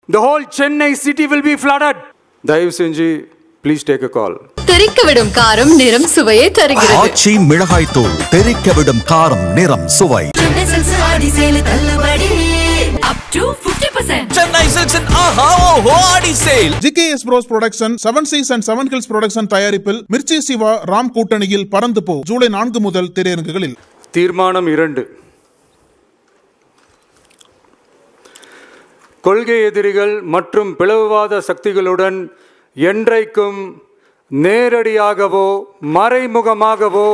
The whole Chennai city will be flooded. தயவு செஞ்சு please take a call. தெரிக்கவிடும் காரம் நிறம் சுவையை தருகிறது. ஆச்சி மிளகாய் தூள் தெரிக்கவிடும் காரம் நிறம் சுவை. Up to 50%. Chennai Silks and Aha Oho Adi Sale. GKS Bros Production, 7 Seas and 7 Hills Production தயாரிப்பில் மிர்ச்சி சிவா ராம் கூட்டணியில் பறந்து போ ஜூலை 4 முதல் திரையரங்குகளில். தீர்மானம் 2. கொள்கை எதிரிகள் மற்றும் பிளவுவாத சக்திகளுடன் என்றைக்கும் நேரடியாகவோ மறைமுகமாகவோ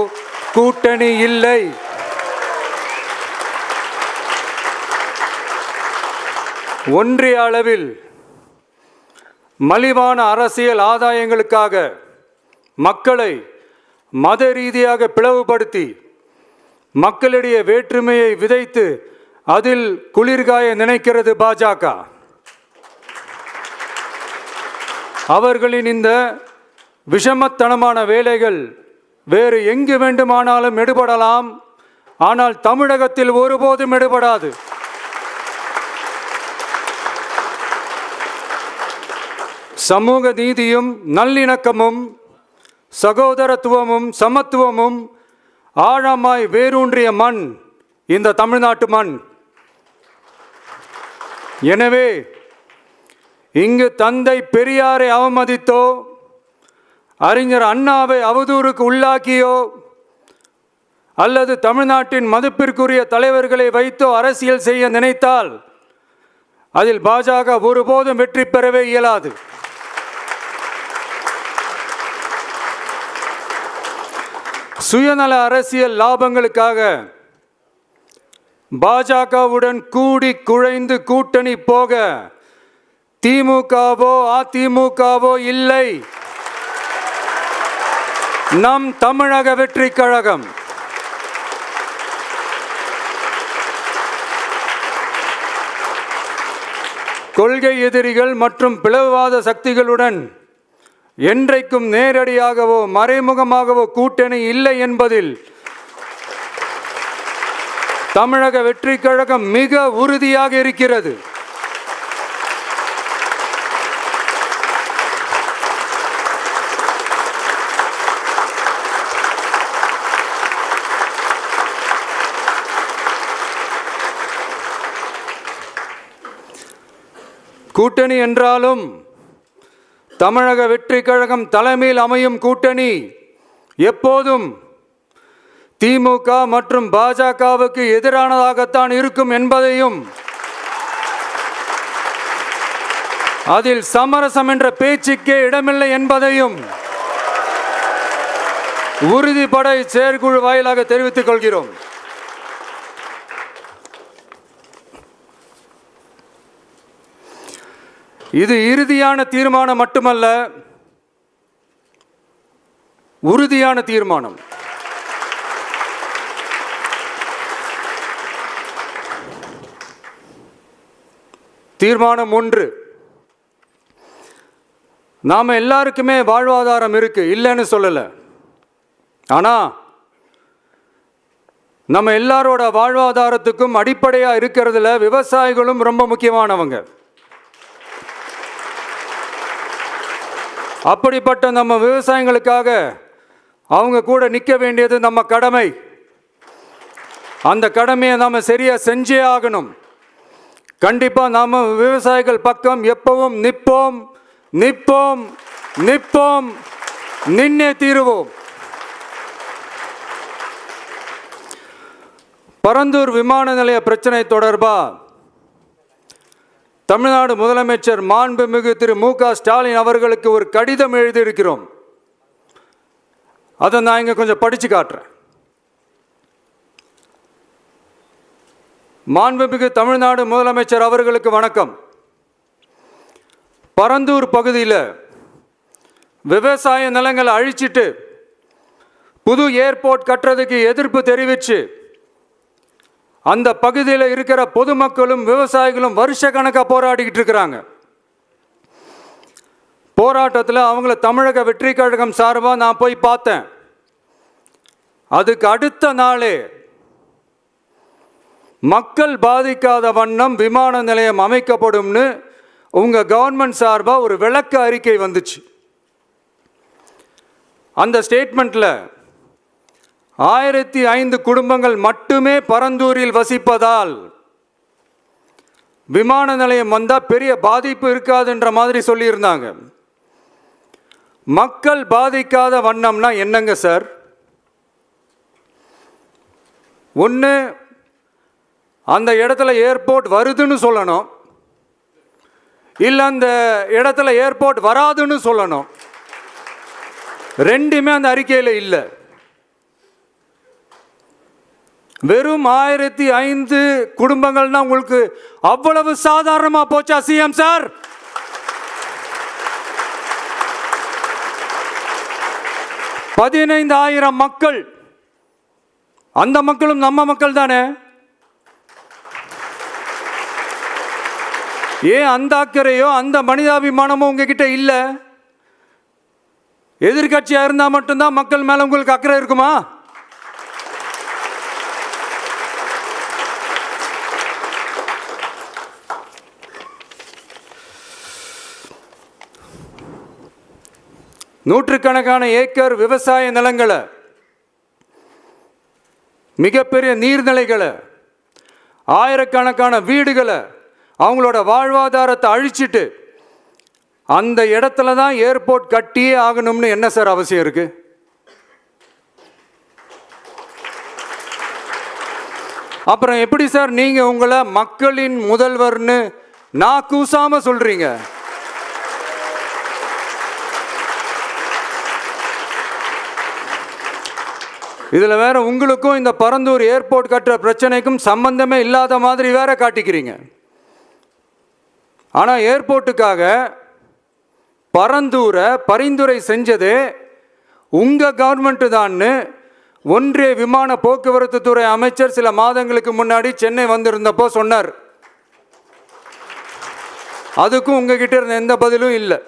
கூட்டணி இல்லை. ஒன்றிய அளவில் மலிவான அரசியல் ஆதாயங்களுக்காக மக்களை மத ரீதியாக பிளவுபடுத்தி மக்களிடையே வேற்றுமையை விதைத்து அதில் குளிர்காய நினைக்கிறது பாஜக. அவர்களின் இந்த விஷமத்தனமான வேலைகள் வேறு எங்கு வேண்டுமானாலும் எடுபடலாம், ஆனால் தமிழகத்தில் ஒருபோதும் எடுபடாது. சமூக நீதியும் நல்லிணக்கமும் சகோதரத்துவமும் சமத்துவமும் ஆழமாய் வேரூன்றிய மண் இந்த தமிழ்நாட்டு மண். எனவே இங்கு தந்தை பெரியாரை அவமதித்தோ அறிஞர் அண்ணாவை அவதூறுக்கு உள்ளாக்கியோ அல்லது தமிழ்நாட்டின் மதிப்பிற்குரிய தலைவர்களை வைத்தோ அரசியல் செய்ய நினைத்தால் அதில் பாஜக ஒருபோதும் வெற்றி பெறவே இயலாது. சுயநல அரசியல் லாபங்களுக்காக பாஜகவுடன் கூடி குழைந்து கூட்டணி போக திமுகவோ அதிமுகவோ இல்லை. நம் தமிழக வெற்றி கழகம். கொள்கை எதிரிகள் மற்றும் பிளவுவாத சக்திகளுடன் என்றைக்கும் நேரடியாகவோ மறைமுகமாகவோ கூட்டணி இல்லை என்பதில் தமிழக வெற்றி கழகம் மிக உறுதியாக இருக்கிறது. கூட்டணி என்றாலும் தமிழக வெற்றி கழகம் தலைமையில் அமையும் கூட்டணி எப்போதும் திமுக மற்றும் பாஜகவுக்கு எதிரானதாகத்தான் இருக்கும் என்பதையும் அதில் சமரசம் என்ற பேச்சுக்கே இடமில்லை என்பதையும் உறுதிபட செயற்குழு வாயிலாக தெரிவித்துக் கொள்கிறோம். இது இறுதியான தீர்மானம் மட்டுமல்ல, உறுதியான தீர்மானம். தீர்மானம் 1. நாம எல்லாருக்குமே வாழ்வாதாரம் இருக்கு, இல்லைன்னு சொல்லல. ஆனா நம்ம எல்லாரோட வாழ்வாதாரத்துக்கும் அடிப்படையா இருக்கிறதுல விவசாயிகளும் ரொம்ப முக்கியமானவங்க. அப்படிப்பட்ட நம்ம விவசாயிகளுக்காக அவங்க கூட நிற்க வேண்டியது நம்ம கடமை. அந்த கடமையை நாம் சரியா செஞ்சே ஆகணும். கண்டிப்பா நாம விவசாயிகள் பக்கம் எப்பவும் நிற்போம் நிற்போம் நிற்போம், நின்னே தீருவோம். பரந்தூர் விமான நிலைய பிரச்சனை தொடர்பா தமிழ்நாடு முதலமைச்சர் மாண்புமிகு திரு மு.க. ஸ்டாலின் அவர்களுக்கு ஒரு கடிதம் எழுதியிருக்கிறோம். அதை நான் இங்க கொஞ்சம் படிச்சு காட்டுறேன். மாண்புமிகு தமிழ்நாடு முதலமைச்சர் அவர்களுக்கு வணக்கம். பரந்தூர் பகுதியில் விவசாய நிலங்களை அழிச்சிட்டு புது ஏர்போர்ட் கட்டுறதுக்கு எதிர்ப்பு தெரிவித்து அந்த பகுதியில் இருக்கிற பொதுமக்களும் விவசாயிகளும் வருஷ கணக்காக போராடிக்கிட்டு இருக்கிறாங்க. போராட்டத்தில் அவங்கள தமிழக வெற்றி கழகம் சார்பாக நான் போய் பார்த்தேன். அதுக்கு அடுத்த நாளே மக்கள் பாதிக்காத வண்ணம் விமான நிலையம் அமைக்கப்படும்னு உங்கள் கவர்மெண்ட் சார்பாக ஒரு விளக்க அறிக்கை வந்துச்சு. அந்த ஸ்டேட்மெண்ட்டில் 1005 குடும்பங்கள் மட்டுமே பரந்தூரில் வசிப்பதால் விமான நிலையம் வந்தால் பெரிய பாதிப்பு இருக்காதுன்ற மாதிரி சொல்லியிருந்தாங்க. மக்கள் பாதிக்காத வண்ணம்னா என்னங்க சார்? ஒன்று, அந்த இடத்துல ஏர்போர்ட் வருதுன்னு சொல்லணும், இல்லை அந்த இடத்துல ஏர்போர்ட் வராதுன்னு சொல்லணும். ரெண்டுமே அந்த அறிக்கையில் இல்லை. வெறும் 1005 குடும்பங்கள்னா உங்களுக்கு அவ்வளவு சாதாரணமாக போச்சா சிஎம் சார்? $15,000 மக்கள், அந்த மக்களும் நம்ம மக்கள் தானே. ஏன் அந்த அக்கறையோ அந்த மனிதாபிமானமோ உங்ககிட்ட இல்லை? எதிர்கட்சியாக இருந்தால் மட்டும்தான் மக்கள் மேலே உங்களுக்கு அக்கறை இருக்குமா? நூற்றுக்கணக்கான ஏக்கர் விவசாய நிலங்களை, மிகப்பெரிய நீர்நிலைகளை, ஆயிரக்கணக்கான வீடுகளை, அவங்களோட வாழ்வாதாரத்தை அழிச்சிட்டு அந்த இடத்துல தான் ஏர்போர்ட் கட்டியே ஆகணும்னு என்ன சார் அவசியம் இருக்கு? அப்புறம் எப்படி சார் நீங்க உங்களை மக்களின் முதல்வர்னு நான் கூசாம சொல்றீங்க? இதில் வேற உங்களுக்கும் இந்த பரந்தூர் ஏர்போர்ட் கட்டுற பிரச்சனைக்கும் சம்பந்தமே இல்லாத மாதிரி வேற காட்டிக்கிறீங்க. ஆனால் ஏர்போர்ட்டுக்காக பரந்தூரை பரிந்துரை செஞ்சதே உங்கள் கவர்மெண்ட்டு தான்னு ஒன்றிய விமான போக்குவரத்து துறை அமைச்சர் சில மாதங்களுக்கு முன்னாடி சென்னை வந்திருந்தப்போ சொன்னார். அதுக்கும் உங்ககிட்ட இருந்த எந்த பதிலும் இல்லை.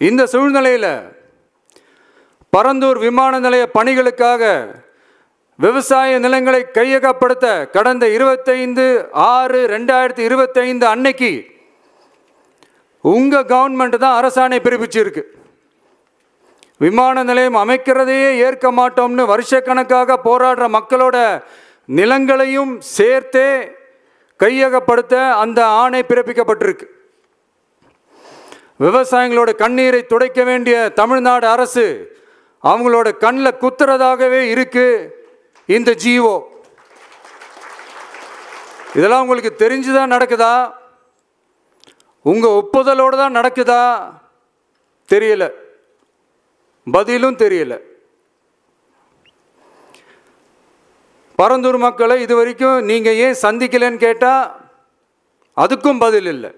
இந்த சூழ்நிலையில் பரந்தூர் விமான நிலைய பணிகளுக்காக விவசாய நிலங்களை கையகப்படுத்த கடந்த 25/6/2025 அன்னைக்கு உங்க கவர்மெண்ட் தான் அரசாணை பிறப்பிச்சிருக்கு. விமான நிலையம் அமைக்கிறதையே ஏற்க மாட்டோம்னு வருஷக்கணக்காக போராடுற மக்களோட நிலங்களையும் சேர்த்தே கையகப்படுத்த அந்த ஆணை பிறப்பிக்கப்பட்டிருக்கு. விவசாயிகளோட கண்ணீரை துடைக்க வேண்டிய தமிழ்நாடு அரசு அவங்களோட கண்ணில் குத்துறதாகவே இருக்கு இந்த ஜீவோ. இதெல்லாம் உங்களுக்கு தெரிஞ்சுதான் நடக்குதா? உங்க ஒப்புதலோடு தான் நடக்குதா? தெரியல, பதிலும் தெரியல. பரந்தூர் மக்களை இது வரைக்கும் நீங்க ஏன் சந்திக்கலன்னு கேட்டா அதுக்கும் பதில் இல்லை.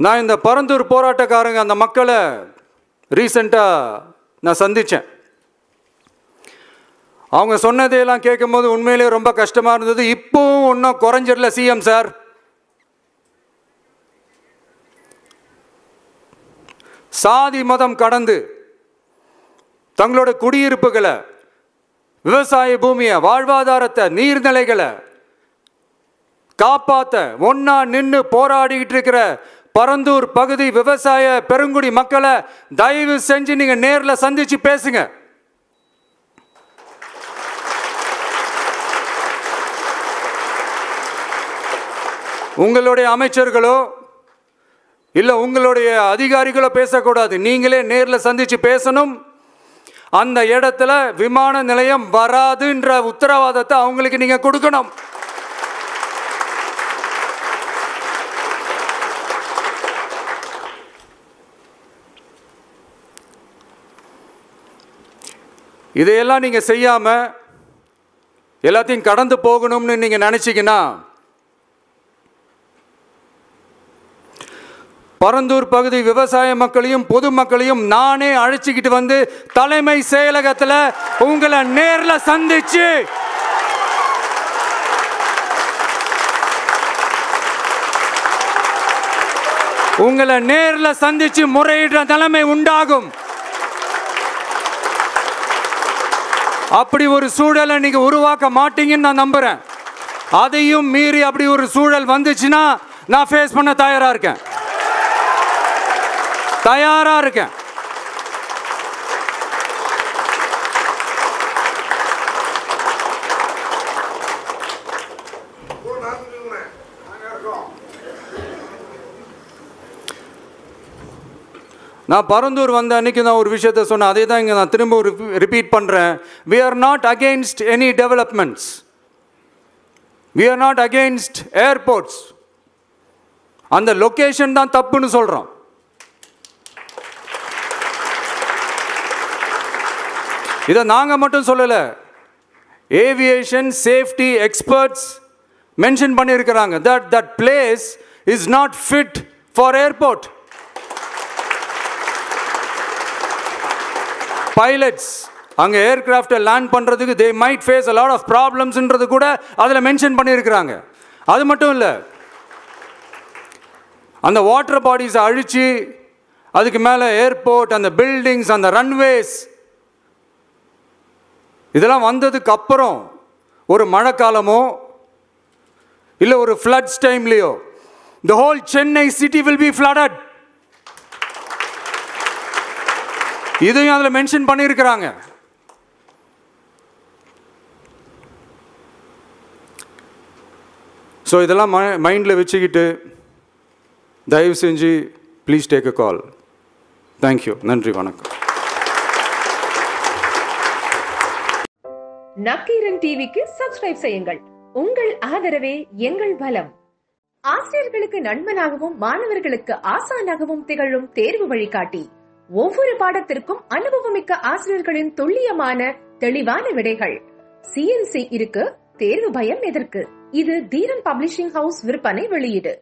நான் இந்த பரந்தூர் போராட்டக்காரங்க அந்த மக்களை ரீசெண்டாக நான் சந்தித்தேன். அவங்க சொன்னதையெல்லாம் கேட்கும்போது உண்மையிலே ரொம்ப கஷ்டமாக இருந்தது. இப்போவும் ஒன்றும் குறைஞ்சிடல சிஎம் சார். சாதி மதம் கடந்து தங்களோட குடியிருப்புகளை, விவசாய பூமியை, வாழ்வாதாரத்தை, நீர்நிலைகளை காப்பாற்ற ஒன்னா நின்று போராடிக்கிட்டு இருக்கிற பரந்தூர் பகுதி விவசாய பெருங்குடி மக்களை தயவு செஞ்சு நீங்க நேர்ல சந்திச்சு பேசுங்க. உங்களுடைய அமைச்சர்களோ இல்ல உங்களுடைய அதிகாரிகளோ பேசக்கூடாது. நீங்களே நேர்ல சந்திச்சு பேசணும். அந்த இடத்துல விமான நிலையம் வராதுன்ற உத்தரவாதத்தை அவங்களுக்கு நீங்க கொடுக்கணும். இதையெல்லாம் நீங்கள் செய்யாமல் எல்லாத்தையும் கடந்து போகணும்னு நீங்கள் நினச்சிங்கன்னா பரந்தூர் பகுதி விவசாய மக்களையும் பொதுமக்களையும் நானே அழைச்சிக்கிட்டு வந்து தலைமை செயலகத்தில் உங்களை நேரில் சந்திச்சு முறையிடுற நிலைமை உண்டாகும். அப்படி ஒரு சூழலை நீங்க உருவாக்க மாட்டீங்கன்னு நான் நம்புறேன். அதையும் மீறி அப்படி ஒரு சூழல் வந்துச்சுன்னா நான் ஃபேஸ் பண்ண தயாரா இருக்கேன். நான் பரந்தூர் வந்த அன்னைக்கு நான் ஒரு விஷயத்தை சொன்னேன். அதே தான் இங்கே நான் திரும்ப ரிப்பீட் பண்ணுறேன். We are not against any developments. We are not against airports. அந்த லொக்கேஷன் தான் தப்புன்னு சொல்கிறோம். இதை நாங்கள் மட்டும் சொல்லலை, ஏவியேஷன் சேஃப்டி எக்ஸ்பர்ட்ஸ் மென்ஷன் பண்ணியிருக்கிறாங்க. that place is not fit for airport. Pilots அங்கே ஏர்கிராஃப்டை லேண்ட் பண்ணுறதுக்கு they might face a lot of problemsன்றது கூட அதில் மென்ஷன் பண்ணியிருக்கிறாங்க. அது மட்டும் இல்லை, அந்த வாட்டர் பாடிஸை அழித்து அதுக்கு மேலே ஏர்போர்ட், அந்த பில்டிங்ஸ், அந்த ரன்வேஸ் இதெல்லாம் வந்ததுக்கு அப்புறம் ஒரு மழைக்காலமோ இல்லை ஒரு floods டைம்லையோ the whole Chennai city will be flooded. இதையும் அதில் மென்ஷன் பண்ணியிருக்கிறாங்க. ஸோ இதெல்லாம் மைண்டில் வச்சுக்கிட்டு தயவு செஞ்சு please take a call. Thank you. நன்றி, வணக்கம். நக்கீரன் டிவிக்கு சப்ஸ்கிரைப் செய்யுங்கள். உங்கள் ஆதரவே எங்கள் பலம். ஆசிரியர்களுக்கு நண்பனாகவும் மாணவர்களுக்கு ஆசானாகவும் திகழும் தேர்வு வழிகாட்டி. ஒவ்வொரு பாடத்திற்கும் அனுபவமிக்க ஆசிரியர்களின் துல்லியமான தெளிவான விடைகள். CNC இருக்கு, தேர்வு பயம் எதற்கு? இது தீரன் பப்ளிஷிங் ஹவுஸ் விற்பனை வெளியீடு.